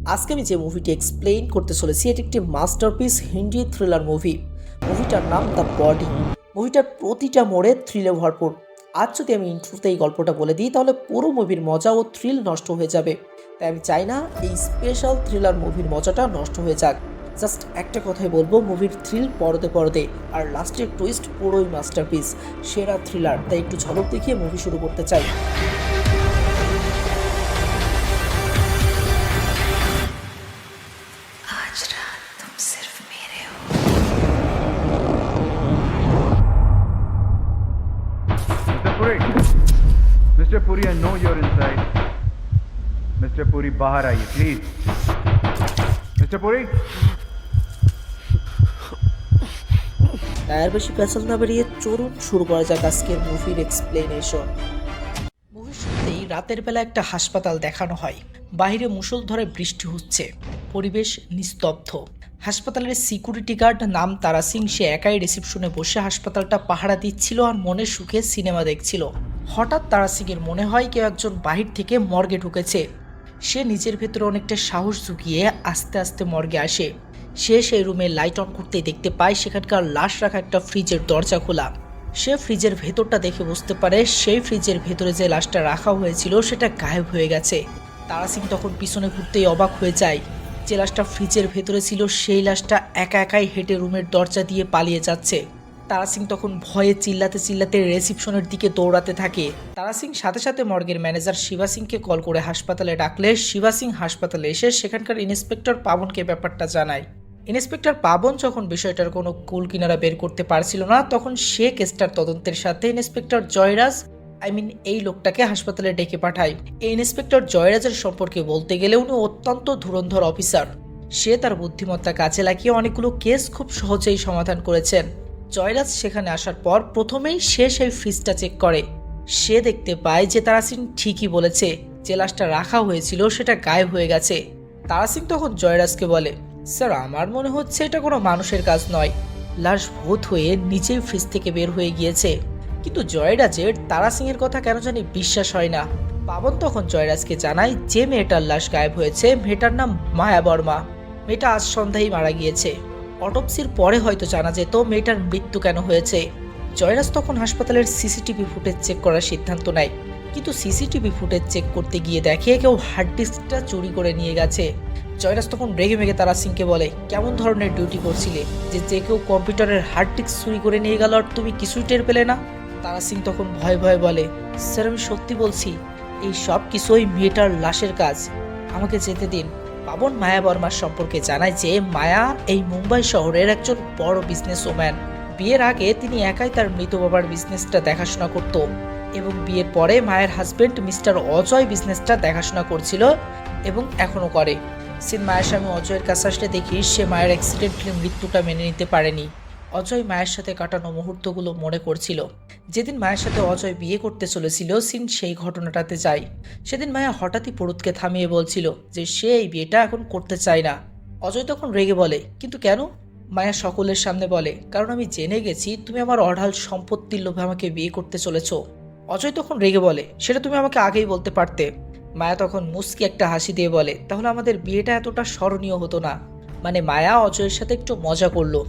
আজকে আমি যে মুভিটি এক্সপ্লেইন করতে চলেছি এটি একটি মাস্টারপিস হিন্দি থ্রিলার মুভি। মুভিটার নাম দ্য বডি। মুভিটার প্রতিটা মোড়ে থ্রিলে ভরপুর। আজ যদি আমি ইন্ট্রোতে এই গল্পটা বলে দিই তাহলে পুরো মুভির মজা ও থ্রিল নষ্ট হয়ে যাবে। তাই আমি চাই না এই স্পেশাল থ্রিলার মুভির মজাটা নষ্ট হয়ে যাক। জাস্ট একটা কথাই বলবো, মুভির থ্রিল পরদে পরদে, আর লাস্টের টুইস্ট পুরোই মাস্টারপিস, সেরা থ্রিলার। তাই একটু ঝলক দেখিয়ে মুভি শুরু করতে চাই। आज रात तुम सिर्फ मेरे हो। Mr. Puri! Mr. Puri, I know you're inside. Mr. Puri, बाहर आइए, please. Mr. Puri? টায়ার বেশি পেছাল না বেরিয়ে চলুন শুরু করা যাক আজকের মুভির এক্সপ্লেনেশন। মুভির শুরুতেই রাতের বেলা একটা হাসপাতাল দেখানো হয়। বাইরে মুষলধারে বৃষ্টি হচ্ছে, পরিবেশ নিস্তব্ধ। হাসপাতালের সিকিউরিটি গার্ড নাম তারা সিং, সে একাই রিসেপশনে বসে হাসপাতালটা পাহারা দিচ্ছিল আর মনের সুখে সিনেমা দেখছিল। হঠাৎ তারা সিংয়ের মনে হয় কেউ একজন বাহির থেকে মর্গে ঢুকেছে। সে নিজের ভেতরে অনেকটা সাহস ঝুঁকিয়ে আস্তে আস্তে মর্গে আসে। সে সেই রুমে লাইট অন করতেই দেখতে পায় সেখানকার লাশ রাখা একটা ফ্রিজের দরজা খোলা। সে ফ্রিজের ভেতরটা দেখে বুঝতে পারে সেই ফ্রিজের ভেতরে যে লাশটা রাখা হয়েছিল সেটা গায়েব হয়ে গেছে। তারা সিং তখন পিছনে ঘুরতেই অবাক হয়ে যায়। যে লাশটা ফ্রিজের ভেতরে ছিল সেই লাশটা একা একাই হেঁটে রুমের দরজা দিয়ে পালিয়ে যাচ্ছে। তারা সিং তখন ভয়ে চিল্লাতে চিল্লাতে রিসেপশনের দিকে দৌড়াতে থাকে। তারা সিং সাথে সাথে মর্গের ম্যানেজার শিবা সিংকে কল করে হাসপাতালে ডাকলে শিবা সিং হাসপাতালে এসে সেখানকার ইন্সপেক্টর পাবনকে ব্যাপারটা জানায়। ইন্সপেক্টর পাবন যখন বিষয়টার কোনো কুল কিনারা বের করতে পারছিল না, তখন সে কেসটার তদন্তের সাথে ইন্সপেক্টর জয়রাজ এই লোকটাকে হাসপাতালে ডেকে পাঠায়। এই ইন্সপেক্টর জয়রাজের সম্পর্কে বলতে গেলে উনি অত্যন্ত ধুরন্ধর অফিসার। সে তার বুদ্ধিমত্তা কাজে লাগিয়ে অনেকগুলো কেস খুব সহজেই সমাধান করেছেন। জয়রাজ সেখানে আসার পর প্রথমেই সে সেই ফ্রিজটা চেক করে। সে দেখতে পায় যে তারা সিং ঠিকই বলেছে, যে লাশটা রাখা হয়েছিল সেটা গায়েব হয়ে গেছে। তারা সিং তখন জয়রাজকে বলে, স্যার, আমার মনে হচ্ছে এটা কোনো মানুষের কাজ নয়। লাশ ভূত হয়ে নিচেই ফ্রিজ থেকে বের হয়ে গিয়েছে। কিন্তু জয়রাজের তারা সিং এর কথা কেন জানি বিশ্বাস হয় না। পাবন তখন জয়রাজকে জানায় যে মেয়েটার লাশ গায়েব হয়েছে মেয়েটার নাম মায়া বর্মা। মেয়েটা আজ সন্ধ্যায় মারা গিয়েছে। অটোপসির পরে হয়তো জানা যেত মেয়েটার মৃত্যু কেন হয়েছে। জয়রাজ তখন হাসপাতালের সিসিটিভি ফুটেজ চেক করার সিদ্ধান্ত নেয়। কিন্তু সিসিটিভি ফুটেজ চেক করতে গিয়ে দেখে কেউ হার্ড ডিস্কটা চুরি করে নিয়ে গেছে। জয়রাজ তখন রেগে মেগে তারা সিংকে বলে, কেমন ধরনের ডিউটি করছিলে যে কেউ কম্পিউটারের হার্ড ডিস্ক চুরি করে নিয়ে গেল আর তুমি কিছুই টের পেলে না? তারা সিং তখন ভয়ে ভয়ে বলে, স্যার, আমি সত্যি বলছি, এই সব কিছুই মেয়েটার লাশের কাজ, আমাকে যেতে দিন। পাবন মায়া বর্মার সম্পর্কে জানায় যে মায়া এই মুম্বাই শহরের একজন বড় বিজনেস ওম্যান। বিয়ের আগে তিনি একাই তার মৃত বাবার বিজনেসটা দেখাশোনা করত এবং বিয়ের পরে মায়ের হাজবেন্ড মিস্টার অজয় বিজনেসটা দেখাশোনা করছিল এবং এখনো করে। সিন মায়ের স্বামী অজয়ের কাছে আসলে দেখি সে মায়ের অ্যাক্সিডেন্টালি মৃত্যুটা মেনে নিতে পারেনি। অজয় মায়ের সাথে কাটানো মুহূর্তগুলো মনে করছিল। যেদিন মায়ের সাথে অজয় বিয়ে করতে চলেছিল সিন সেই ঘটনাটাতে যায়। সেদিন মায়া হঠাৎই পুরুতকে থামিয়ে বলছিল যে সে এই বিয়েটা এখন করতে চায় না। অজয় তখন রেগে বলে, কিন্তু কেন? মায়া সকলের সামনে বলে, কারণ আমি জেনে গেছি তুমি আমার অঢাল সম্পত্তির লোভে আমাকে বিয়ে করতে চলেছ। অজয় তখন রেগে বলে, সেটা তুমি আমাকে আগেই বলতে পারতে। মায়া তখন মুস্কি একটা হাসি দিয়ে বলে, তাহলে আমাদের বিয়েটা এতটা স্মরণীয় হতো না। মানে মায়া অজয়ের সাথে একটু মজা করলো।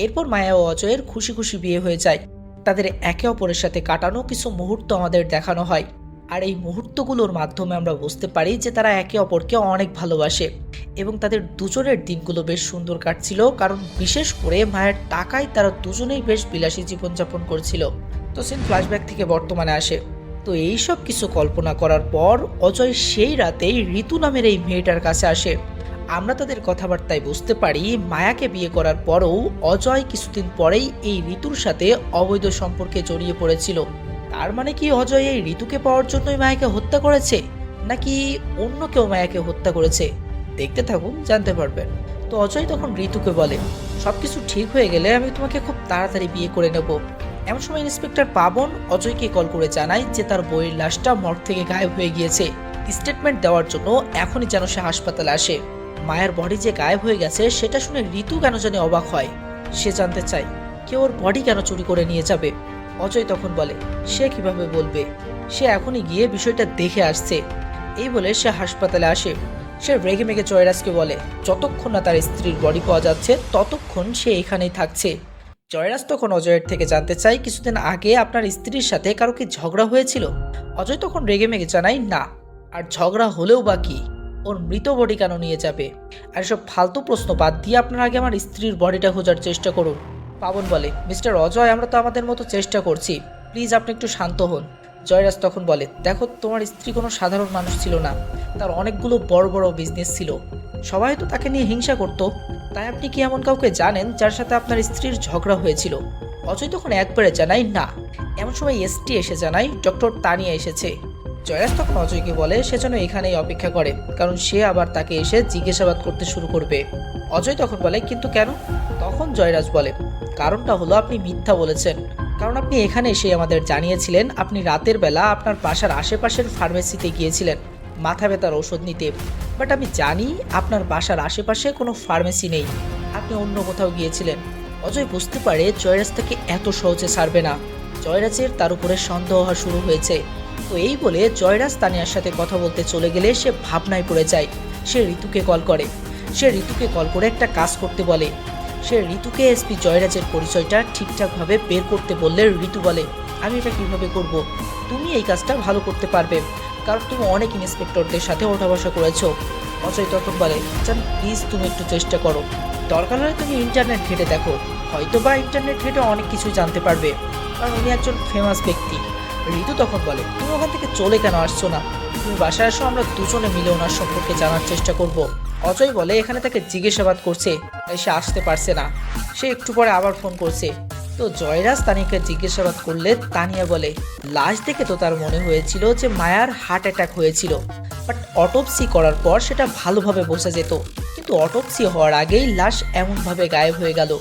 এরপর মায়া ও অজয়ের খুশি খুশি বিয়ে হয়ে যায়। তাদের একে অপরের সাথে কাটানো কিছু মুহূর্ত আমাদের দেখানো হয়, আর এই মুহূর্তগুলোর মাধ্যমে আমরা বুঝতে পারি যে তারা একে অপরকে অনেক ভালোবাসে এবং তাদের দুজনের দিনগুলো বেশ সুন্দর কাটছিল, কারণ বিশেষ করে মায়ের টাকায় তারা দুজনেই বেশ বিলাসী জীবনযাপন করছিল। তো সিন ফ্ল্যাশব্যাক থেকে বর্তমানে আসে। তো এই সব কিছু কল্পনা করার পর অজয় সেই রাতেই ঋতু নামের এই মেয়েটার কাছে আসে। আমরা তাদের কথাবার্তায় বুঝতে পারি মায়াকে বিয়ে করার পরও অজয় কিছুদিন পরেই এই ঋতুর সাথে অবৈধ সম্পর্কে জড়িয়ে পড়েছিল। তার মানে কি অজয় এই ঋতুকে পাওয়ার জন্যই মায়াকে হত্যা করেছে, নাকি অন্য কেউ মায়াকে হত্যা করেছে? দেখতে থাকুন, জানতে পারবেন। তো অজয় তখন ঋতুকে বলে, সবকিছু ঠিক হয়ে গেলে আমি তোমাকে খুব তাড়াতাড়ি বিয়ে করে নেব। এমন সময় ইন্সপেক্টর পাবন অজয়কে কল করে জানায় যে তার বইয়ের লাশটা মর্গ থেকে গায়েব হয়ে গিয়েছে। স্টেটমেন্ট দেওয়ার জন্য এখনই যেন সে হাসপাতালে আসে। মায়ের বডি যে গায়েব হয়ে গেছে সেটা শুনে ঋতু কেন জানি অবাক হয়। সে জানতে চায় কেউ ওর বডি কেন চুরি করে নিয়ে যাবে। অজয় তখন বলে, সে কিভাবে বলবে, সে এখনই গিয়ে বিষয়টা দেখে আসছে। এই বলে সে হাসপাতালে আসে। সে রেগে মেগে জয়রাজকে বলে যতক্ষণ না তার স্ত্রীর বডি পাওয়া যাচ্ছে ততক্ষণ সে এখানেই থাকছে। জয়রাজ তখন অজয়ের থেকে জানতে চায় কিছুদিন আগে আপনার স্ত্রীর সাথে কারো কি ঝগড়া হয়েছিল। অজয় তখন রেগে মেগে জানায় না, আর ঝগড়া হলেও বা কি, ওর মৃত বডি কেন নিয়ে যাবে? আর সব ফালতু প্রশ্ন বাদ দিয়ে আপনার আগে আমার স্ত্রীর বডিটা খোঁজার চেষ্টা করুন। পাবন বলে মিস্টার অজয়, আমরা তো আমাদের মতো চেষ্টা করছি, প্লিজ আপনি একটু শান্ত হন। জয়রাজ তখন বলে দেখো, তোমার স্ত্রী কোনো সাধারণ মানুষ ছিল না, তার অনেকগুলো বড় বড় বিজনেস ছিল, সবাই তো তাকে নিয়ে হিংসা করত। তাই আপনি কি এমন কাউকে জানেন যার সাথে আপনার স্ত্রীর ঝগড়া হয়েছিল? অজয় তখন একবারে জানাই না। এমন সময় এসটি এসে জানায় ডক্টর তানিয়া এসেছে। জয়রাজ তখন অজয়কে বলে সে যেন এখানেই অপেক্ষা করে, কারণ সে আবার তাকে এসে জিজ্ঞাসাবাদ করতে শুরু করবে। অজয় তখন বলে কিন্তু কেন? তখন জয়রাজ বলে কারণটা হলো আপনি মিথ্যা বলেছেন, কারণ আপনি এখানে এসে আমাদের জানিয়েছিলেন আপনি রাতের বেলা আপনার বাসার আশেপাশের ফার্মেসিতে গিয়েছিলেন মাথা ব্যথার ওষুধ নিতে, বাট আমি জানি আপনার বাসার আশেপাশে কোনো ফার্মেসি নেই, আপনি অন্য কোথাও গিয়েছিলেন। অজয় বুঝতে পারে জয়রাজ তাকে এত সহজে ছাড়বে না। জয়রাজের তার উপরে সন্দেহ হওয়া শুরু হয়েছে। তো এই বলে জয়রাজ তানিয়ার সাথে কথা বলতে চলে গেলে সে ভাবনায় পড়ে যায়। সে ঋতুকে কল করে। একটা কাজ করতে বলে। সে ঋতুকে এসপি জয়রাজের পরিচয়টা ঠিকঠাকভাবে বের করতে বললে ঋতু বলে আমি এটা কিভাবে করব? তুমি এই কাজটা ভালো করতে পারবে, কারণ তুমি অনেক ইন্সপেক্টরদের সাথে ওঠা বসা করেছো। অজয় তখন বলে জান প্লিজ তুমি একটু চেষ্টা করো, দরকার হলে তুমি ইন্টারনেট ঘেটে দেখো, হয়তো বা ইন্টারনেট ঘেটে অনেক কিছু জানতে পারবে, কারণ উনি একজন ফেমাস ব্যক্তি। ঋতু তখন বলে তুমি ওখান থেকে চলে কেন আসছো না? তুমি বাসায় আসো, আমরা দুজনে মিলে ওনার সম্পর্কে জানার চেষ্টা করব। অজয় বলে এখানে তাকে জিজ্ঞাসাবাদ করছে তাই সে আসতে পারছে না। সে একটু পরে আবার ফোন করছে। তো জয়রাজ তানিয়াকে জিজ্ঞাসাবাদ করলে তানিয়া বলে লাশ দেখে তো তার মনে হয়েছিল যে মায়ার হার্ট অ্যাটাক হয়েছিল, বাট অটোপসি করার পর সেটা ভালোভাবে বোঝা যেত, কিন্তু অটোপসি হওয়ার আগেই লাশ এমনভাবে গায়েব হয়ে গেল।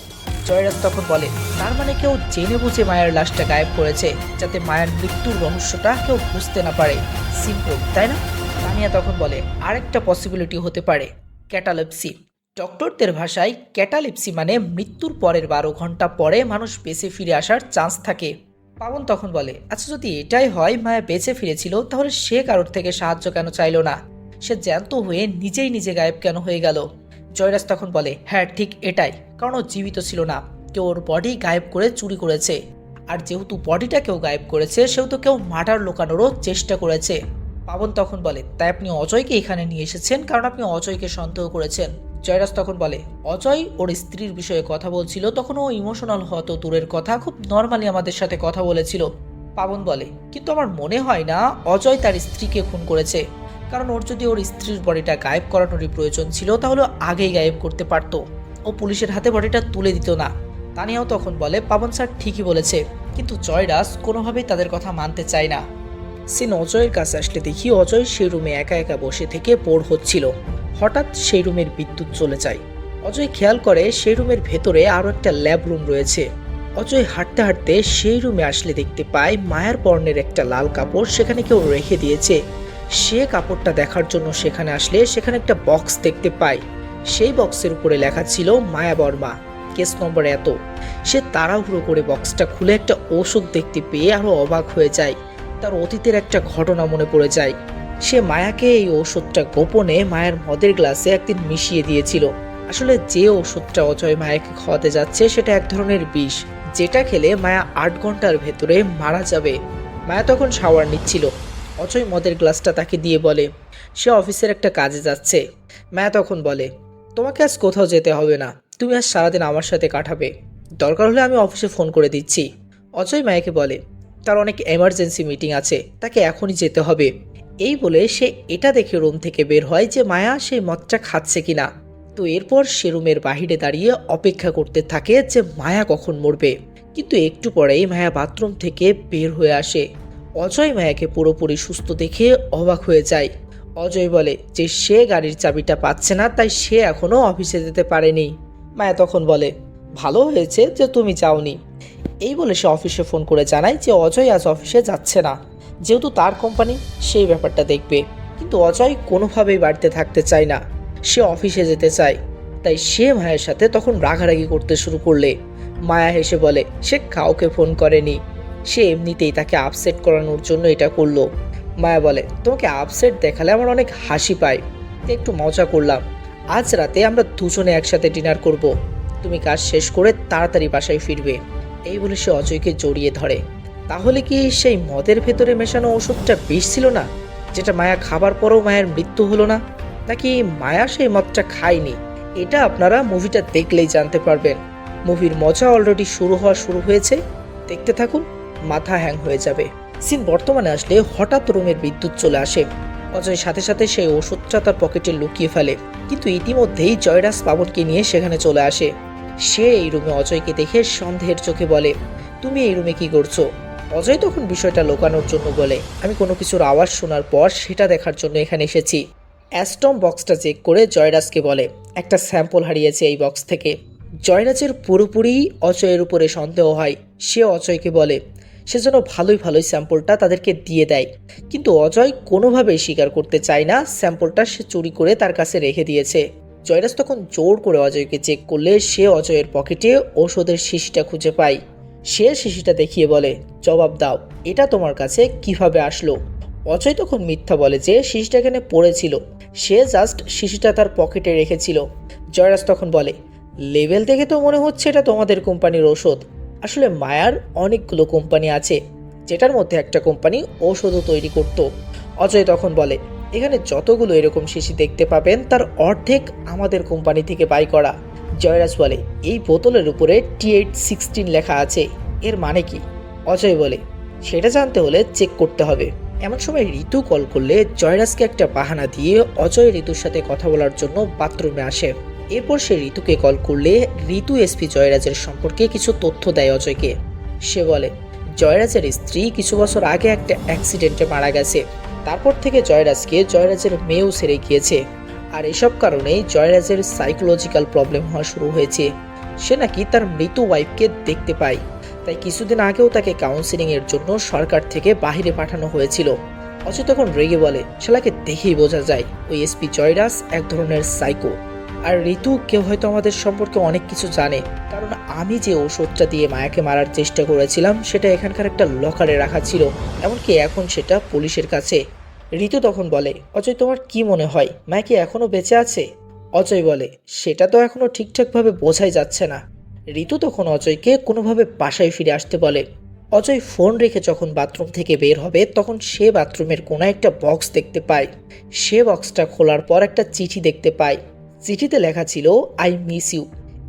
জয়রাজ তখন বলে তার মানে কেউ জেনে বুঝে মায়ের লাশটা গায়েব করেছে যাতে মায়ের মৃত্যুর রহস্যটা কেউ বুঝতে না পারে। সিম্পল, তাই না? তানিয়া তখন বলে আরেকটা পসিবিলিটি হতে পারে, ক্যাটালেপসি। ডক্টরদের ভাষায় ক্যাটালেপসি মানে মৃত্যুর পরের 12 ঘন্টা পরে মানুষ বেঁচে ফিরে আসার চান্স থাকে। পাবন তখন বলে আচ্ছা যদি এটাই হয় মায়া বেঁচে ফিরেছিল তাহলে সে কারোর থেকে সাহায্য কেন চাইলো না? সে জ্যান্ত হয়ে নিজেই নিজে গায়েব কেন হয়ে গেল? জয়রাজ তখন বলে হ্যাঁ ঠিক এটাই, কারণ ও জীবিত ছিল না, কেউ ওর বডি গায়েব করে চুরি করেছে, আর যেহেতু বডিটা কেউ গায়েব করেছে সেহেতু কেউ মার্ডার লুকানোরও চেষ্টা করেছে। পাবন তখন বলে তাই আপনি অজয়কে এখানে নিয়ে এসেছেন কারণ আপনি অজয়কে সন্দেহ করেছেন। জয়রাজ তখন বলে অজয় ওর স্ত্রীর বিষয়ে কথা বলছিল, তখন ও ইমোশনাল হতো দূরের কথা, খুব নর্মালি আমাদের সাথে কথা বলেছিল। পাবন বলে কিন্তু আমার মনে হয় না অজয় তার স্ত্রীকে খুন করেছে, কারণ ওর যদি ওর স্ত্রীর বডিটা গায়েব করানোরই প্রয়োজন ছিল তাহলে আগেই গায়েব করতে পারত, ও পুলিশের হাতে বডিটা তুলে দিত না। তানিয়াও তখন বলে পাবন স্যার ঠিকই বলেছে, কিন্তু জয়রাজ কোনোভাবেই তাদের কথা মানতে চায় না। সিন অজয়ের কাছে আসলে দেখি অজয় সেই রুমে একা একা বসে থেকে বোর হচ্ছিল। হঠাৎ সেই রুমের বিদ্যুৎ চলে যায়। অজয় খেয়াল করে সেই রুমের ভেতরে আরও একটা ল্যাব রুম রয়েছে। অজয় হাঁটতে হাঁটতে সেই রুমে আসলে দেখতে পায় মায়ার পরনের একটা লাল কাপড় সেখানে কেউ রেখে দিয়েছে। সে কাপড়টা দেখার জন্য সেখানে আসলে সেখানে একটা বক্স দেখতে পায়। সেই বক্সের উপরে লেখা ছিল মায়া বর্মা, কেস নম্বর এত। সে তাড়াহুড়ো করে বক্সটা খুলে একটা ওষুধ দেখতে পেয়ে আরো অবাক হয়ে যায়। তার অতীতের একটা ঘটনা মনে পড়ে যায়। সে মায়াকে এই ওষুধটা গোপনে মায়ের মদের গ্লাসে একদিন মিশিয়ে দিয়েছিল। আসলে যে ওষুধটা অজয় মায়াকে খাওয়াতে যাচ্ছে সেটা এক ধরনের বিষ, যেটা খেলে মায়া 8 ঘন্টার ভেতরে মারা যাবে। মায়া তখন শাওয়ার নিচ্ছিল। অজয় মদের গ্লাসটা তাকে দিয়ে বলে সে অফিসের একটা কাজে যাচ্ছে। মায়া তখন বলে তোমাকে আজ কোথাও যেতে হবে না, তুমি আজ সারাদিন আমার সাথে কাটাবে, দরকার হলে আমি অফিসে ফোন করে দিচ্ছি। অজয় মায়াকে বলে তার অনেক এমার্জেন্সি মিটিং আছে, তাকে এখনই যেতে হবে। এই বলে সে এটা দেখে রুম থেকে বের হয় যে মায়া সেই মদটা খাচ্ছে কিনা। তো এরপর সে রুমের বাহিরে দাঁড়িয়ে অপেক্ষা করতে থাকে যে মায়া কখন মরবে। কিন্তু একটু পরেই মায়া বাথরুম থেকে বের হয়ে আসে। অজয় মায়াকে পুরোপুরি সুস্থ দেখে অবাক হয়ে যায়। অজয় বলে যে সে গাড়ির চাবিটা পাচ্ছে না, তাই সে এখনো অফিসে যেতে পারেনি। মায়া তখন বলে ভালো হয়েছে যে তুমি যাওনি। এই বলে সে অফিসে ফোন করে জানায় যে অজয় আজ অফিসে যাচ্ছে না, যেহেতু তার কোম্পানি সেই ব্যাপারটা দেখবে। কিন্তু অজয় কোনোভাবেই বাড়িতে থাকতে চায় না, সে অফিসে যেতে চায়। তাই সে মায়ের সাথে তখন রাগারাগি করতে শুরু করলে। মায়া হেসে বলে সে কাউকে ফোন করেনি, সে এমনিতেই তাকে আপসেট করানোর জন্য এটা করলো। মায়া বলে তোমাকে আপসেট দেখালে আমার অনেক হাসি পায়, একটু মজা করলাম। আজ রাতে আমরা দুজনে একসাথে ডিনার করব। তুমি কাজ শেষ করে তাড়াতাড়ি বাসায় ফিরবে। এই বলে সে অজয়কে জড়িয়ে ধরে। তাহলে কি সেই মদের ভেতরে মেশানো ওষুধটা বিষ ছিল না, যেটা মায়া খাবার পরেও মায়ের মৃত্যু হলো না? নাকি মায়া সেই মদটা খায়নি? এটা আপনারা মুভিটা দেখলেই জানতে পারবেন। মুভির মজা অলরেডি শুরু হয়েছে, দেখতে থাকুন, মাথা হ্যাং হয়ে যাবে। সিন বর্তমানে আসলে হঠাৎ রুমের বিদ্যুৎ চলে আসে। অজয় সাথে সাথে সেই ওষুধটা তার পকেটে লুকিয়ে ফেলে, কিন্তু ইতিমধ্যেই জয়রাজ পাবনকে নিয়ে সেখানে চলে আসে। সে এই রুমে অজয়কে দেখে সন্দেহের চোখে বলে, তুমি এই রুমে কি করছো? অজয় তখন বিষয়টা লুকানোর জন্য বলে, আমি কোনো কিছুর আওয়াজ শোনার পর সেটা দেখার জন্য এখানে এসেছি। অ্যাস্টম বক্সটা চেক করে জয়রাজকে বলে, একটা স্যাম্পল হারিয়েছে এই বক্স থেকে। জয়রাজের পুরোপুরি অজয়ের উপরে সন্দেহ হয়। সে অজয়কে বলে সে যেন ভালোই স্যাম্পলটা তাদেরকে দিয়ে দেয়, কিন্তু অজয় কোনোভাবেই স্বীকার করতে চায় না স্যাম্পলটা সে চুরি করে তার কাছে রেখে দিয়েছে। জয়রাজ তখন জোর করে অজয়কে চেক করলে সে অজয়ের পকেটে ওষুধের শিশিটা খুঁজে পায়। সে শিশিটা দেখিয়ে বলে, জবাব দাও, এটা তোমার কাছে কিভাবে আসলো? অজয় তখন মিথ্যা বলে যে শিশিটা এখানে পড়েছিল, সে জাস্ট শিশিটা তার পকেটে রেখেছিল। জয়রাজ তখন বলে, লেভেল দেখে তো মনে হচ্ছে এটা তোমাদের কোম্পানির ওষুধ। আসলে মায়ার অনেকগুলো কোম্পানি আছে, যেটার মধ্যে একটা কোম্পানি ওষুধও তৈরি করত। অজয় তখন বলে, এখানে যতগুলো এরকম শিশি দেখতে পাবেন তার অর্ধেক আমাদের কোম্পানি থেকে বাই করা। জয়রাজ বলে, এই বোতলের উপরে T816 লেখা আছে, এর মানে কি? অজয় বলে, সেটা জানতে হলে চেক করতে হবে। এমন সময় ঋতু কল করলে জয়রাজকে একটা বাহানা দিয়ে অজয় ঋতুর সাথে কথা বলার জন্য বাথরুমে আসে। এরপর সে ঋতুকে কল করলে ঋতু এসপি জয়রাজের সম্পর্কে কিছু তথ্য দেয় অজয়কে। সে বলে, জয়রাজের স্ত্রী কিছু বছর আগে একটা অ্যাক্সিডেন্টে মারা গেছে। তারপর থেকে জয়রাজের মেয়েও সেরে গিয়েছে, আর এসব কারণেই জয়রাজের সাইকোলজিক্যাল প্রবলেম হওয়া শুরু হয়েছে। সে নাকি তার মৃত ওয়াইফকে দেখতে পায়, তাই কিছুদিন আগেও তাকে কাউন্সিলিং এর জন্য সরকার থেকে বাইরে পাঠানো হয়েছিল। অজয় তখন রেগে বলে, শালাকে দেখেই বোঝা যায় ওই এসপি জয়রাজ এক ধরনের সাইকো। আর ঋতু কেউ হয়তো আমাদের সম্পর্কে অনেক কিছু জানে, কারণ আমি যে ওষুধটা দিয়ে মায়াকে মারার চেষ্টা করেছিলাম সেটা এখানকার একটা লকারে রাখা ছিল, এমনকি এখন সেটা পুলিশের কাছে। ঋতু তখন বলে, অজয় তোমার কি মনে হয় মায়া কি এখনো বেঁচে আছে? অজয় বলে, সেটা তো এখনো ঠিকঠাকভাবে বোঝাই যাচ্ছে না। ঋতু তখন অজয়কে কোনোভাবে বাসায় ফিরে আসতে বলে। অজয় ফোন রেখে যখন বাথরুম থেকে বের হবে তখন সে বাথরুমের কোনায় একটা বক্স দেখতে পায়। সে বক্সটা খোলার পর একটা চিঠি দেখতে পায়। চিঠিতে লেখা ছিল, আই মিস ইউ।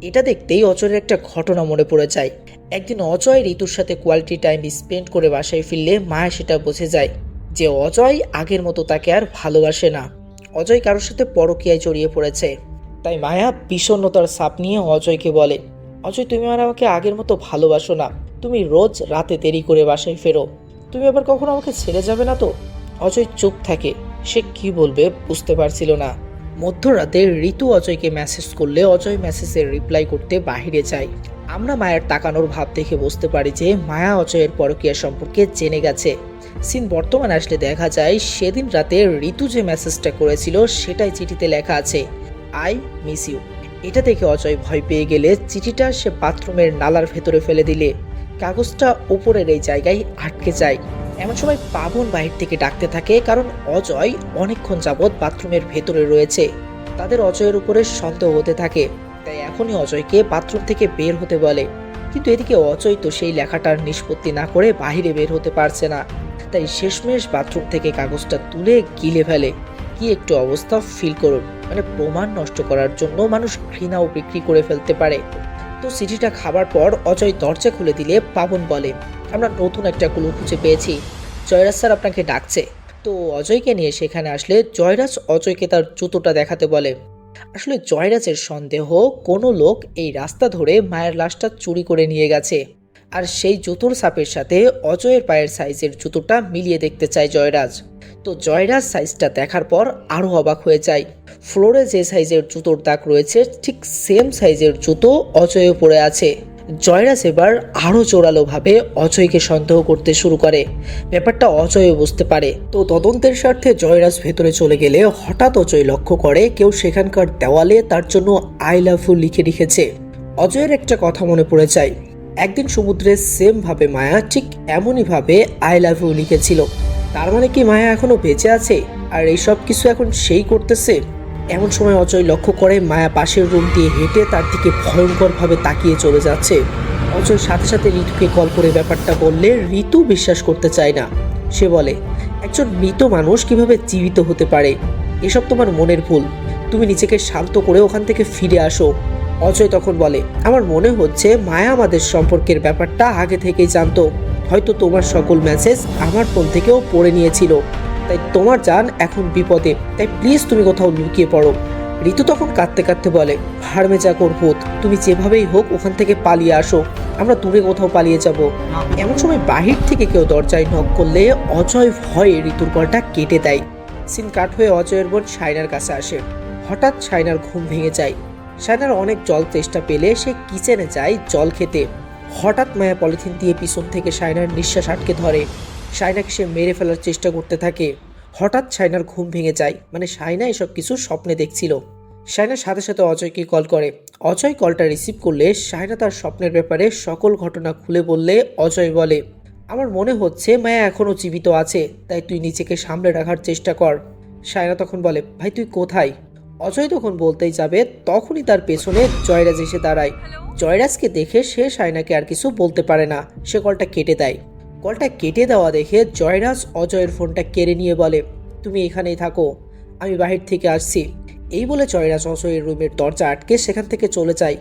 এটা দেখতেই অজয়ের একটা ঘটনা মনে পড়ে যায়। একদিন অজয় ঋতুর সাথে কোয়ালিটি টাইম স্পেন্ড করে বাসায় ফিরলে মায়া সেটা বুঝে যায় যে অজয় আগের মতো তাকে আর ভালোবাসে না। অজয় কারোর সাথে পরকীয়ায় জড়িয়ে পড়েছে। তাই মায়া বিষণ্ণতার ছাপ নিয়ে অজয়কে বলে, অজয় তুমি আর আমাকে আগের মতো ভালোবাসো না, তুমি রোজ রাতে দেরি করে বাসায় ফেরো, তুমি আবার কখনো আমাকে ছেড়ে যাবে না তো? অজয় চুপ থাকে, সে কি বলবে বুঝতে পারছিল না। মধ্যরাতে ঋতু অজয়কে মেসেজ করলে অজয় মেসেজের রিপ্লাই করতে বাহিরে যায়। আমরা মায়ের তাকানোর ভাব দেখে বুঝতে পারি যে মায়া অজয়ের পরকীয়া সম্পর্কে জেনে গেছে। সিন বর্তমানে আসলে দেখা যায় সেদিন রাতে ঋতু যে মেসেজটা করেছিল সেটাই চিঠিতে লেখা আছে, আই মিস ইউ। এটা দেখে অজয় ভয় পেয়ে গেলে চিঠিটা সে বাথরুমের নালার ভেতরে ফেলে দিলে কাগজটা উপরের এই জায়গায় আটকে যায়। এমন সময় পাবন বাহির থেকে ডাকতে থাকে, কারণ অজয় অনেকক্ষণ যাবৎ বাথরুমের ভেতরে রয়েছে। তাদের অজয়ের উপরে সন্দেহ হতে থাকে, তাই এখনই অজয়কে বাথরুম থেকে বের হতে বলে। কিন্তু এদিকে অজয় তো সেই লেখাটার নিষ্পত্তি না করে বাহিরে বের হতে পারছে না, তাই শেষমেশ বাথরুম থেকে কাগজটা তুলে গিলে ফেলে। কি একটু অবস্থা ফিল করুন, মানে প্রমাণ নষ্ট করার জন্য মানুষ ঘৃণাও বিক্রি করে ফেলতে পারে। তো চিঠিটা খাবার পর অজয় দরজা খুলে দিলে পাবন বলে, আমরা নতুন একটা ক্লু খুঁজে পেয়েছি, জয়রাজ স্যার আপনাকে ডাকছে। তো অজয়কে নিয়ে সেখানে আসলে জয়রাজ অজয়কে তার জুতোটা দেখাতে বলে। আসলে জয়রাজের সন্দেহ কোনো লোক এই রাস্তা ধরে মায়ের লাশটা চুরি করে নিয়ে গেছে, আর সেই জুতোর ছাপের সাথে অজয়ের পায়ের সাইজের জুতোটা মিলিয়ে দেখতে চায় জয়রাজ। তো জয়রাজ সাইজটা দেখার পর আরও অবাক হয়ে যায়। ফ্লোরে যে সাইজের জুতোর দাগ রয়েছে ঠিক সেম সাইজের জুতো অজয়ও পরে আছে। জয়রাজ এবার আরও জোরালোভাবে অজয়কে সন্দেহ করতে শুরু করে। ব্যাপারটা অজয়ও বুঝতে পারে। তো তদন্তের স্বার্থে জয়রাজ ভেতরে চলে গেলে হঠাৎ অজয় লক্ষ্য করে কেউ সেখানকার দেওয়ালে তার জন্য আই লাভ ইউ লিখে রেখেছে। অজয়ের একটা কথা মনে পড়ে যায়, একদিন সমুদ্রে সেম ভাবে মায়া ঠিক এমনই ভাবে আই লাভ ইউ লিখেছিল। তার মানে কি মায়া এখনো বেঁচে আছে আর এই সব কিছু এখন সেই করতেছে? এমন সময় অজয় লক্ষ্য করে মায়া পাশের রুম দিয়ে হেঁটে তার দিকে ভয়ঙ্করভাবে তাকিয়ে চলে যাচ্ছে। অজয় সাথে সাথে ঋতুকে কল করে ব্যাপারটা বললে ঋতু বিশ্বাস করতে চায় না। সে বলে, একজন মৃত মানুষ কিভাবে জীবিত হতে পারে? এসব তোমার মনের ভুল, তুমি নিজেকে শান্ত করে ওখান থেকে ফিরে আসো। অজয় তখন বলে, আমার মনে হচ্ছে মায়া আমাদের সম্পর্কের ব্যাপারটা আগে থেকেই জানতো, হয়তো তোমার সকল মেসেজ আমার ফোন থেকেও পড়ে নিয়েছিল, তাই তোমার জান এখন বিপদে, তাই প্লিজ তুমি কোথাও লুকিয়ে পড়ো। ঋতু তখন কাঁদতে কাঁদতে বলে, হারমে যা করবো, তুমি যেভাবেই হোক ওখান থেকে পালিয়ে আসো, আমরা দূরে কোথাও পালিয়ে যাব। এমন সময় বাহির থেকে কেউ দরজায় নক করলে অজয় ভয়ে ঋতুর গলাটা কেটে দেয়। সিন কাট হয়ে অজয়ের বোন শাইনার কাছে আসে। হঠাৎ শাইনার ঘুম ভেঙে যায়। শাইনার অনেক জল তেষ্টা পেলে সে কিচেনে যায় জল খেতে। হঠাৎ মায়া পলিথিন দিয়ে পিছন থেকে শাইনার নিঃশ্বাস আটকে ধরে। শাইনাকে সে মেরে ফেলার চেষ্টা করতে থাকে। হঠাৎ শাইনার ঘুম ভেঙে যায়, মানে শাইনা এসব কিছু স্বপ্নে দেখছিল। শাইনার সাথে সাথে অজয়কে কল করে। অজয় কলটা রিসিভ করলে শাইনা তার স্বপ্নের ব্যাপারে সকল ঘটনা খুলে বললে অজয় বলে, আমার মনে হচ্ছে মায়া এখনও জীবিত আছে, তাই তুই নিজেকে সামলে রাখার চেষ্টা কর। শাইনা তখন বলে, ভাই তুই কোথায়? অজয় তখন বলতেই যাবে, তখনই তার পেছনে জয়রাজ এসে দাঁড়ায়। জয়রাজকে দেখে সে শাইনাকে আর কিছু বলতে পারে না, সে কলটা কেটে দেয়। কলটা কেটে দেওয়া দেখে জয়রাজ অজয়ের ফোনটা কেড়ে নিয়ে বলে, তুমি এখানেই থাকো, আমি বাহির থেকে আসছি। এই বলে জয়রাজ অজয়ের রুমের দরজা আটকে সেখান থেকে চলে যায়।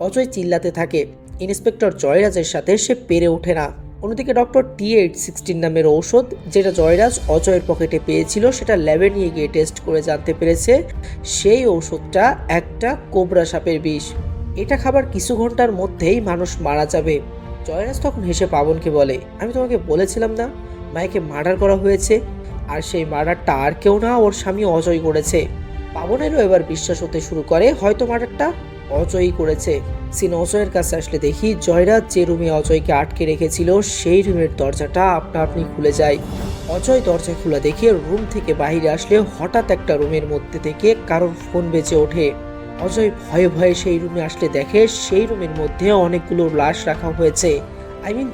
অজয় চিল্লাতে থাকে। ইন্সপেক্টর জয়রাজের সাথে সে পেরে ওঠে না। অন্যদিকে ডক্টর T816 নামের ঔষধ, যেটা জয়রাজ অজয়ের পকেটে পেয়েছিল, সেটা ল্যাবে নিয়ে গিয়ে টেস্ট করে জানতে পেরেছে সেই ঔষধটা একটা কোবরা সাপের বিষ। এটা খাবার কিছু ঘন্টার মধ্যেই মানুষ মারা যাবে। জয়রাজ তখন হেসে পাবনকে বলে, আমি তোমাকে বলেছিলাম না মায়াকে মার্ডার করা হয়েছে, আর সেই মার্ডারটা আর কেউ না, ওর স্বামী অজয় করেছে। পাবনেরও এবার বিশ্বাস হতে শুরু করে হয়তো মার্ডারটা অজয়ই করেছে। সিন অজয়ের কাছে আসলে দেখি জয়রাজ যে রুমে অজয়কে আটকে রেখেছিল সেই রুমের দরজাটা আপনা আপনি খুলে যায়। অজয় দরজা খোলা দেখে রুম থেকে বাইরে আসলে হঠাৎ একটা রুমের মধ্যে থেকে কারোর ফোন বেজে ওঠে। অজয় ভয়ে ভয়ে সেই রুমে আসলে দেখে সেই রুমের মধ্যে অনেকগুলো লাশ রাখা হয়েছে।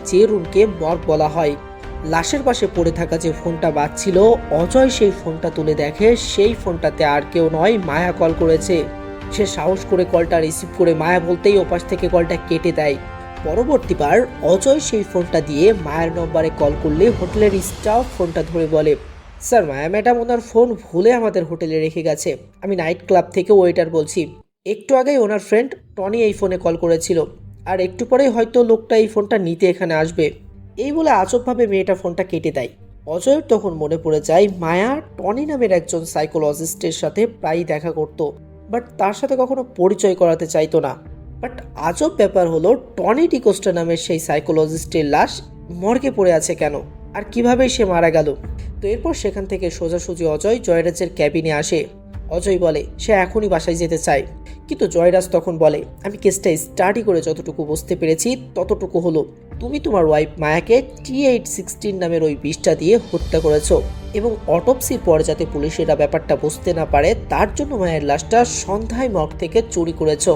যে রুমকে মর্গ বলা হয়। লাশের পাশে পড়ে থাকা যে ফোনটা বাজছিল, অজয় সেই ফোনটা তুলে দেখে সেই ফোনটাতে আর কেউ নয়, মায়া কল করেছে। সে সাহস করে কলটা রিসিভ করে মায়া বলতেই ওপাশ থেকে কলটা কেটে দেয়। পরবর্তীবার অজয় সেই ফোনটা দিয়ে মায়ের নম্বরে কল করলে হোটেলের স্টাফ ফোনটা ধরে বলে, স্যার মায়া ম্যাডাম ওনার ফোন ভুলে আমাদের হোটেলে রেখে গেছে, আমি নাইট ক্লাব থেকে ওয়েটার বলছি। একটু আগেই ওনার ফ্রেন্ড টনি এই ফোনে কল করেছিল, আর একটু পরেই হয়তো লোকটা এই ফোনটা নিতে এখানে আসবে। এই বলে আজবভাবে মেয়েটা ফোনটা কেটে দেয়। অজয়ের তখন মনে পড়ে যায় মায়া টনি নামের একজন সাইকোলজিস্টের সাথে প্রায়ই দেখা করত, বাট তার সাথে কখনো পরিচয় করাতে চাইতো না। বাট আজব ব্যাপার হলো টনি ডিকোস্টা নামের সেই সাইকোলজিস্টের লাশ মর্গে পড়ে আছে কেন, আর কিভাবে সে মারা গেল। তো এরপর সেখান থেকে সোজাসুজি অজয় জয়রাজের ক্যাবিনে আসে। অজয় বলে সে এখনই বাসায় যেতে চায়, কিন্তু জয়রাজ তখন বলে, আমি কেসটা স্টাডি করে যতটুকু বুঝতে পেরেছি ততটুকু হলো, তুমি তোমার ওয়াইফ মায়াকে T816 নামের ওই বিষটা দিয়ে হত্যা করেছো, এবং অটোপসির পর যাতে পুলিশেরা ব্যাপারটা বুঝতে না পারে তার জন্য মায়ের লাশটা সন্ধ্যায় মর্গ থেকে চুরি করেছো।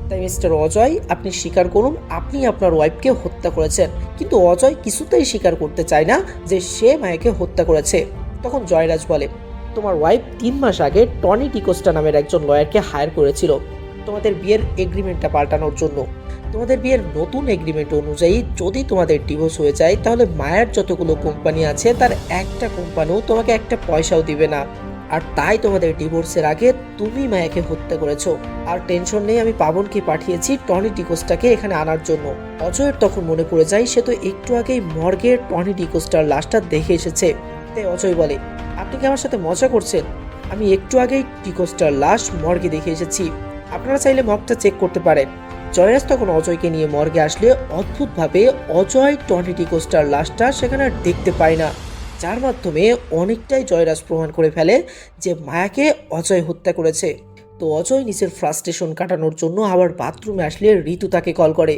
তাই মিস্টার অজয়, আপনি স্বীকার করুন আপনি আপনার ওয়াইফকে হত্যা করেছেন। কিন্তু অজয় কিছুতেই স্বীকার করতে চায় না যে সে মায়াকে হত্যা করেছে। তখন জয়রাজ বলে, তোমার ওয়াইফ 3 মাস আগে টনি ডিকোস্টা নামের একজন লয়ারকে হায়ার করেছিল তোমাদের বিয়ের এগ্রিমেন্টটা পাল্টানোর জন্য। তোমাদের বিয়ের নতুন এগ্রিমেন্ট অনুযায়ী যদি তোমাদের ডিভোর্স হয়ে যায় তাহলে মায়ের যতগুলো কোম্পানি আছে তার একটা কোম্পানিও তোমাকে একটা পয়সাও দিবে না। আর তাই তোমাদের ডিভোর্সের আগে তুমি মায়াকে হত্যা করেছো। আর টেনশন নেই, আমি পাবনকে পাঠিয়েছি টনি ডিকোস্টাকে এখানে আনার জন্য। অজয়ের তখন মনে পড়ে যায় সে তো একটু আগেই মর্গে টনি ডিকোস্টার লাশটা দেখে এসেছে। তাই অজয় বলে, আপনি কি আমার সাথে মজা করছেন? আমি একটু আগেই ডিকোস্টার লাশ মর্গে দেখে এসেছি, আপনারা চাইলে মর্গটা চেক করতে পারেন। জয়রাজ তখন অজয়কে নিয়ে মর্গে আসলে অদ্ভুতভাবে অজয় টনি ডিকোস্টার লাশটা সেখানে আর দেখতে পায় না, যার মাধ্যমে অনেকটাই জয়রাজ প্রমাণ করে ফেলে যে মায়াকে অজয় হত্যা করেছে। তো অজয় নিজের ফ্রাস্ট্রেশন কাটানোর জন্য আবার বাথরুমে আসলে ঋতু তাকে কল করে।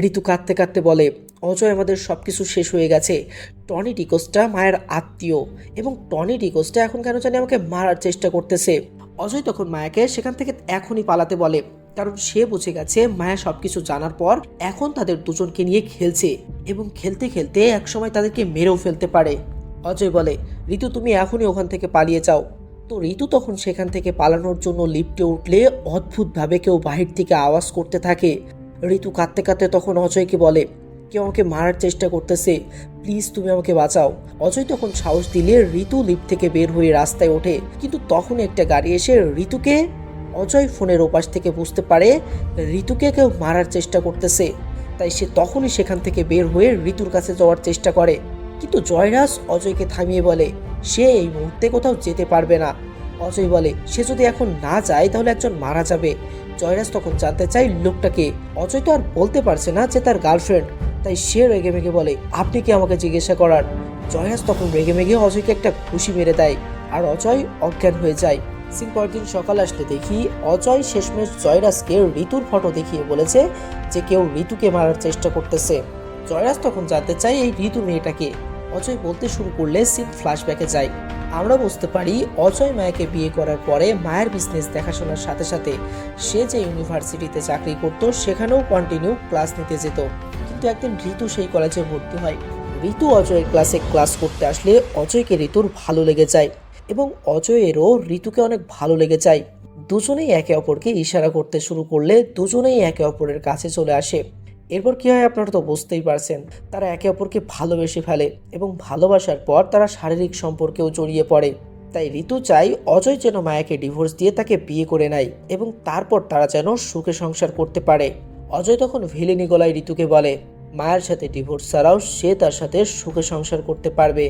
ঋতু কাঁদতে কাঁদতে বলে, অজয় আমাদের সবকিছু শেষ হয়ে গেছে, টনি ডিকোস্টা মায়ের আত্মীয়, এবং টনি ডিকোস্টা এখন কেন জানি আমাকে মারার চেষ্টা করতেছে। অজয় তখন মায়াকে সেখান থেকে এখনই পালাতে বলে, কারণ সে বুঝে গেছে মায়া সবকিছু জানার পর এখন তাদের দুজনকে নিয়ে খেলছে, এবং খেলতে খেলতে একসময় তাদেরকে মেরেও ফেলতে পারে। অজয় বলে, ঋতু তুমি এখনই ওখান থেকে পালিয়ে যাও, তো ঋতু তখন সেখান থেকে পালানোর জন্য লিফটে উঠলে অদ্ভুতভাবে কেউ বাহির থেকে আওয়াজ করতে থাকে। ঋতু কাঁদতে কাঁদতে তখন অজয়কে বলে, কেউ আমাকে মারার চেষ্টা করতেছে, প্লিজ তুমি আমাকে বাঁচাও। অজয় তখন সাহস দিলে ঋতু লিফট থেকে বের হয়ে রাস্তায় ওঠে, কিন্তু তখন একটা গাড়ি এসে ঋতুকে, অজয় ফোনের ওপাশ থেকে বুঝতে পারে ঋতুকে কেউ মারার চেষ্টা করতেছে। তাই সে তখনই সেখান থেকে বের হয়ে ঋতুর কাছে যাওয়ার চেষ্টা করে, কিন্তু জয়রাজ অজয়কে থামিয়ে বলে সে এই মুহূর্তে কোথাও যেতে পারবে না। অজয় বলে সে যদি এখন না যায় তাহলে একজন মারা যাবে। জয়রাজ তখন জানতে চায় লোকটাকে। অজয় তো আর বলতে পারছে না যে তার গার্লফ্রেন্ড, তাই সে রেগে মেগে বলে আপনি কি আমাকে জিজ্ঞাসা করার। জয়রাজ তখন রেগে মেগে অজয়কে একটা ঘুষি মেরে দেয় আর অজয় অজ্ঞান হয়ে যায়। পরের দিন সকাল আসলে দেখি অজয় শেষমেশ জয়রাজকে ঋতুর ফটো দেখিয়ে বলেছে যে কেউ ঋতুকে মারার চেষ্টা করতেছে। জয়রাজ তখন জানতে চাই এই ঋতু মেয়েটাকে। অজয় বলতে শুরু করলে সিন ফ্ল্যাশব্যাকে যায়। আমরা বুঝতে পারি অজয় মায়াকে বিয়ে করার পরে মায়ের বিজনেস দেখাশোনার সাথে সাথে সে যে ইউনিভার্সিটিতে চাকরি করত সেখানেও কন্টিনিউ ক্লাস নিতে যেত। কিন্তু একদিন ঋতু সেই কলেজে ভর্তি হয়। ঋতু অজয়ের ক্লাসে ক্লাস করতে আসলে অজয়কে ঋতুর ভালো লেগে যায় এবং অজয়েরও ঋতুকে অনেক ভালো লেগে যায়। দুজনেই একে অপরকে ইশারা করতে শুরু করলে দুজনেই একে অপরের কাছে চলে আসে। এরপর কি হয় আপনারা তো বুঝতেই পারছেন, তারা একে অপরকে ভালোবেসে ফেলে এবং ভালোবাসার পর তারা শারীরিক সম্পর্কেও জড়িয়ে পড়ে। তাই ঋতু চাই অজয় যেন মায়াকে ডিভোর্স দিয়ে তাকে বিয়ে করে নেয় এবং তারপর তারা যেন সুখে সংসার করতে পারে। অজয় তখন ভিলেনি গলায় ঋতুকে বলে মায়ের সাথে ডিভোর্স ছাড়াও সে তার সাথে সুখে সংসার করতে পারবে,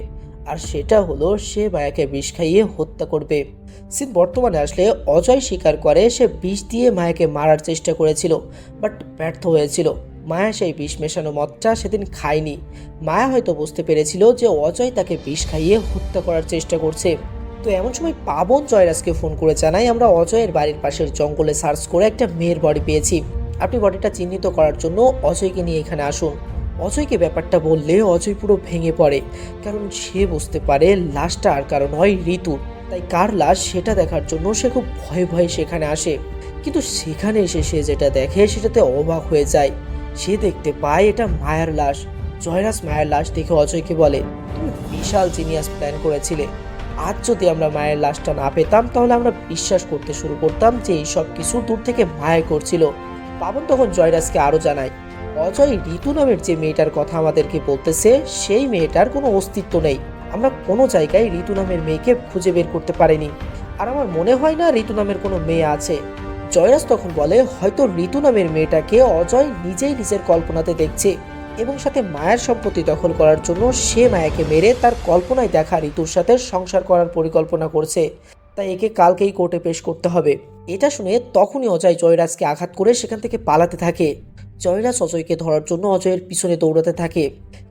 আর সেটা হলো সে মায়াকে বিষ খাইয়ে হত্যা করবে। সিন বর্তমানে আসলে অজয় স্বীকার করে সে বিষ দিয়ে মায়াকে মারার চেষ্টা করেছিল, বাট ব্যর্থ হয়েছিল। মায়া সেই বিষ মেশানো মদটা সেদিন খায়নি। মায়া হয়তো বুঝতে পেরেছিল যে অজয় তাকে বিষ খাইয়ে হত্যা করার চেষ্টা করছে। তো এমন সময় পাবন জয়রাজকে ফোন করে জানায় আমরা অজয়ের বাড়ির পাশের জঙ্গলে সার্চ করে একটা মেয়ের বডি পেয়েছি, আপনি বডিটা চিহ্নিত করার জন্য অজয়কে নিয়ে এখানে আসুন। অজয়কে ব্যাপারটা বললে অজয় পুরো ভেঙে পড়ে, কারণ সে বুঝতে পারে লাশটা আর কারণ হয় ঋতু। তাই কার লাশ সেটা দেখার জন্য সে খুব ভয়ে ভয়ে সেখানে আসে। কিন্তু সেখানে এসে সে যেটা দেখে সেটাতে অবাক হয়ে যায়। সে দেখতে পায় এটা মায়ার লাশ। জয়রাজ মায়ের লাশ দেখে অজয়কে বলে তুমি বিশাল জিনিয়াস প্ল্যান করেছিলে। আজ যদি আমরা মায়ের লাশটা না পেতাম তাহলে আমরা বিশ্বাস করতে শুরু করতাম যে এই সব কিছু দূর থেকে মায়া করছিল। পাবন তখন জয়রাজকে আরো জানায় অজয় ঋতু নামের যে মেয়েটার কথা আমাদেরকে বলতেছে সেই মেয়েটার কোনো অস্তিত্ব নেই। আমরা কোনো জায়গায় ঋতু নামের মেয়েকে খুঁজে বের করতে পারিনি, আর আমার মনে হয় না ঋতু নামের কোনো মেয়ে আছে। জয়রাজ তখন বলে হয়তো ঋতু নামের মেয়েটাকে অজয় নিজেই নিজের কল্পনাতে দেখছে এবং সাথে মায়ের সম্পত্তি দখল করার জন্য সে মায়াকে মেরে তার কল্পনায় দেখা ঋতুর সাথে সংসার করার পরিকল্পনা করছে। তাই একে কালকেই কোর্টে পেশ করতে হবে। এটা শুনে তখনই অজয় জয়রাজকে আঘাত করে সেখান থেকে পালাতে থাকে। জয়রাজ অজয়কে ধরার জন্য অজয়ের পিছনে দৌড়াতে থাকে,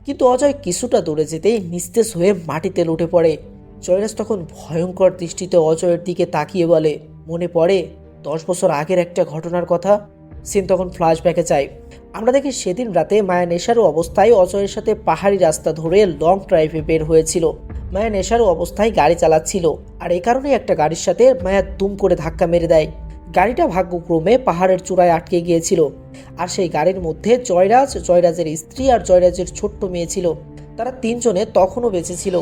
কিন্তু অজয় কিছুটা দৌড়ে যেতেই নিস্তেজ হয়ে মাটিতে লুটে পড়ে। জয়রাজ তখন ভয়ঙ্কর দৃষ্টিতে অজয়ের দিকে তাকিয়ে বলে মনে পড়ে 10 বছর আগের একটা ঘটনার কথা। সিন তখন ফ্ল্যাশব্যাকে যায়। আমরা দেখি সেদিন রাতে মায়া নেশারও অবস্থায় অজয়ের সাথে পাহাড়ি রাস্তা ধরে লং ড্রাইভে বের হয়েছিল। মায়া নেশারও অবস্থায় গাড়ি চালাচ্ছিল, আর এই কারণে একটা গাড়ির সাথে মায়া দুম করে ধাক্কা মেরে দেয়। গাড়িটা ভাগ্যক্রমে পাহাড়ের চূড়ায় আটকে গিয়েছিল, আর সেই গাড়ির মধ্যে জয়রাজ, জয়রাজের স্ত্রী আর জয়রাজের ছোট্ট মেয়ে ছিল। তারা তিনজনে তখনও বেঁচে ছিল।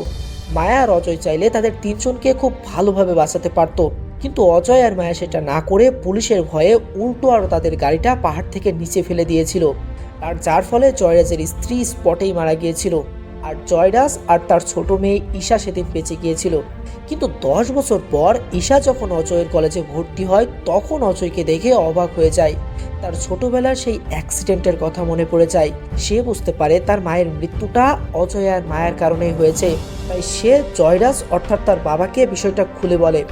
মায়া আর অজয় চাইলে তাদের তিনজনকে খুব ভালোভাবে বাঁচাতে পারত, কিন্তু অজয় আর মায়া সেটা না করে পুলিশের ভয়ে উল্টো আরও তাদের গাড়িটা পাহাড় থেকে নিচে ফেলে দিয়েছিল, আর যার ফলে জয়রাজের স্ত্রী স্পটেই মারা গিয়েছিল, আর জয়রাজ আর তার ছোট মেয়ে ঈশা সেদিন বেঁচে গিয়েছিল। কিন্তু 10 বছর পর ঈশা যখন অজয়ের কলেজে ভর্তি হয় তখন অজয়কে দেখে অবাক হয়ে যায়। তার ছোটবেলার সেই অ্যাক্সিডেন্টের কথা মনে পড়ে যায়। সে বুঝতে পারে তার মায়ের মৃত্যুটা অজয় আর মায়ের কারণেই হয়েছে। তাই সে জয়রাজ অর্থাৎ তার বাবাকে বিষয়টা খুলে বলে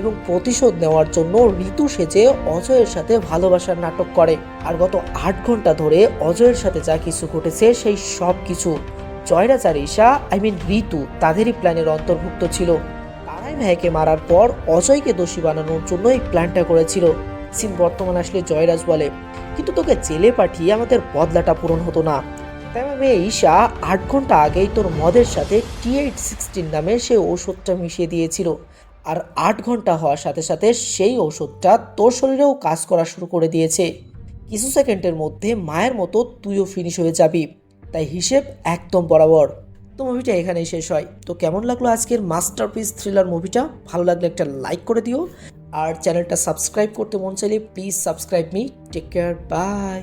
এবং প্রতিশোধ নেওয়ার জন্য ঋতু সেজে অজয়ের সাথে ভালোবাসার নাটক করে। আর গত 8 ঘন্টা ধরে অজয়ের সাথে যা কিছু ঘটেছে সেই সব কিছু জয়রাজ আর ঈশা ঋতু তাদেরই প্ল্যানের অন্তর্ভুক্ত ছিল। তারাই মায়াকে মারার পর অজয়কে দোষী বানানোর জন্য এই প্ল্যানটা করেছিল। সিন বর্তমান আসলে জয়রাজ বলে কিন্তু তোকে জেলে পাঠিয়ে আমাদের বদলাটা পূরণ হতো না। তাই মেয়ে ঈশা 8 ঘন্টা আগেই তোর মদের সাথে T816 নামে সেই ওষুধটা মিশিয়ে দিয়েছিল, আর 8 ঘন্টা হওয়ার সাথে সাথে সেই ওষুধটা তোর শরীরেও কাজ করা শুরু করে দিয়েছে। কিছু সেকেন্ডের মধ্যে মায়ের মতো তুইও ফিনিশ হয়ে যাবি, তাই হিসেব একদম বরাবর। তো মুভিটা এখানেই শেষ হয়। তো কেমন লাগলো আজকের মাস্টারপিস থ্রিলার মুভিটা? ভালো লাগলে একটা লাইক করে দিও, আর চ্যানেলটা সাবস্ক্রাইব করতে মন চাইলে please subscribe me. Take care, by.